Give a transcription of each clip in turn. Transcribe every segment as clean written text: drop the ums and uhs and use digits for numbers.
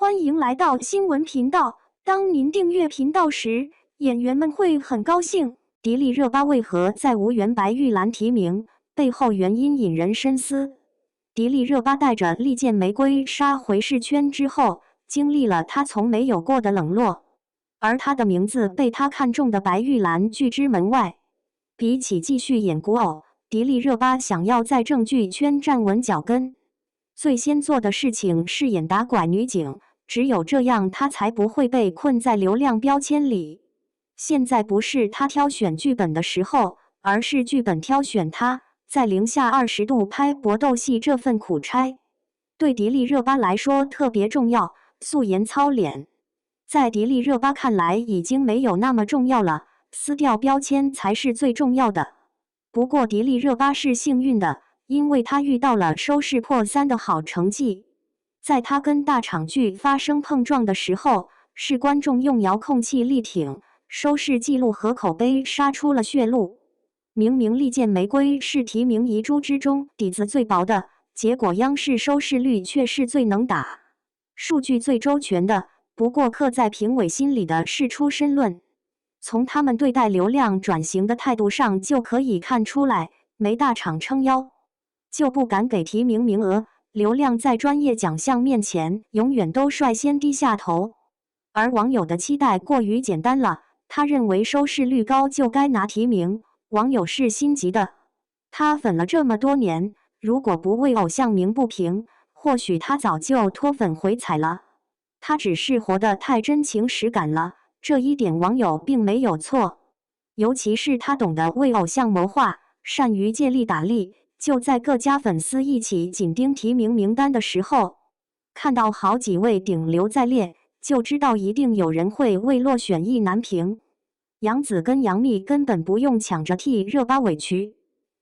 欢迎来到新闻频道。当您订阅频道时，演员们会很高兴。迪丽热巴为何再无缘白玉兰提名？背后原因引人深思。迪丽热巴带着利剑玫瑰杀回视圈之后，经历了她从没有过的冷落，而她的名字被她看中的白玉兰拒之门外。比起继续演古偶，迪丽热巴想要在正剧圈站稳脚跟，最先做的事情是演打拐女警，只有这样她才不会被困在流量标签里。现在不是她挑选剧本的时候，而是剧本挑选她，在零下20度拍搏斗戏这份苦差，对迪丽热巴来说特别重要。素颜操脸，在迪丽热巴看来已经没有那么重要了，撕掉标签才是最重要的。不过迪丽热巴是幸运的，因为她遇到了收视破3的好成绩。在她跟大场剧发生碰撞的时候，是观众用遥控器力挺，收视记录和口碑杀出了血路。明明利剑玫瑰是提名遗珠之中底子最薄的，结果央视收视率却是最能打、数据最周全的。不过刻在评委心里的是出身论，从他们对待流量转型的态度上就可以看出来，没大厂撑腰，就不敢给提名名额。流量在专业奖项面前永远都率先低下头，而网友的期待过于简单了，他认为收视率高就该拿提名。网友是心急的，他粉了这么多年，如果不为偶像鸣不平，或许他早就脱粉回踩了。他只是活得太真情实感了，这一点网友并没有错。尤其是他懂得为偶像谋划，善于借力打力。就在各家粉丝一起紧盯提名名单的时候，看到好几位顶流在列，就知道一定有人会为落选意难平。杨紫跟杨幂根本不用抢着替热巴委屈。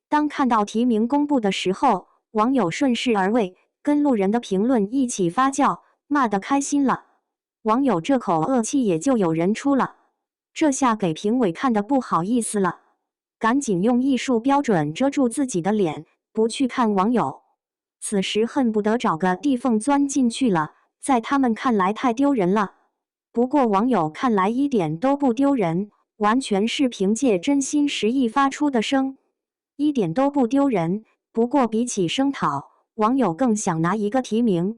当看到提名公布的时候，网友顺势而为，跟路人的评论一起发酵，骂得开心了。网友这口恶气也就有人出了，这下给评委看得不好意思了，赶紧用艺术标准遮住自己的脸，不去看网友。此时恨不得找个地缝钻进去了，在他们看来太丢人了。不过网友看来一点都不丢人，完全是凭借真心实意发出的声，一点都不丢人。不过比起声讨，网友更想拿一个提名，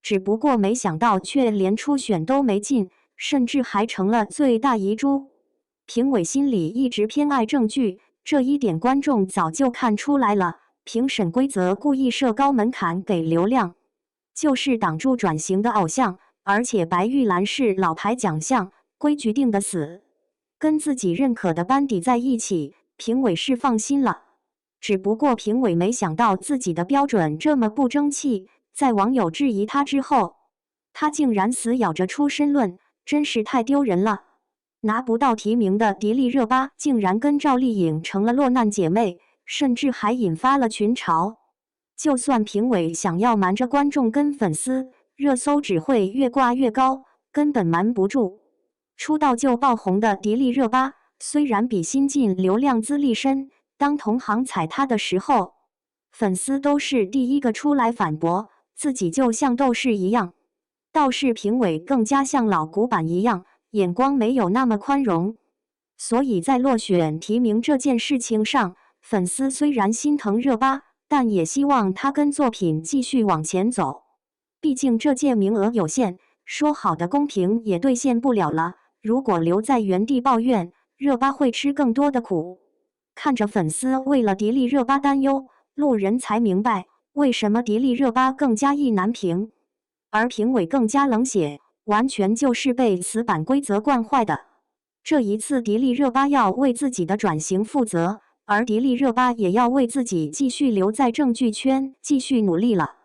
只不过没想到却连初选都没进，甚至还成了最大遗珠。评委心里一直偏爱正剧，这一点观众早就看出来了。评审规则故意设高门槛给流量，就是挡住转型的偶像。而且白玉兰是老牌奖项，规矩定得死，跟自己认可的班底在一起，评委是放心了。只不过评委没想到自己的标准这么不争气，在网友质疑他之后，他竟然死咬着出身论，真是太丢人了。拿不到提名的迪丽热巴竟然跟赵丽颖成了落难姐妹，甚至还引发了群嘲。就算评委想要瞒着观众跟粉丝，热搜只会越挂越高，根本瞒不住。出道就爆红的迪丽热巴，虽然比新晋流量资历深，当同行踩她的时候，粉丝都是第一个出来反驳，自己就像斗士一样。倒是评委更加像老古板一样，眼光没有那么宽容。所以在落选提名这件事情上，粉丝虽然心疼热巴，但也希望她跟作品继续往前走。毕竟这届名额有限，说好的公平也兑现不了了。如果留在原地抱怨，热巴会吃更多的苦。看着粉丝为了迪丽热巴担忧，路人才明白为什么迪丽热巴更加意难平，而评委更加冷血，完全就是被死板规则惯坏的。这一次迪丽热巴要为自己的转型负责，而迪丽热巴也要为自己继续留在正剧圈继续努力了。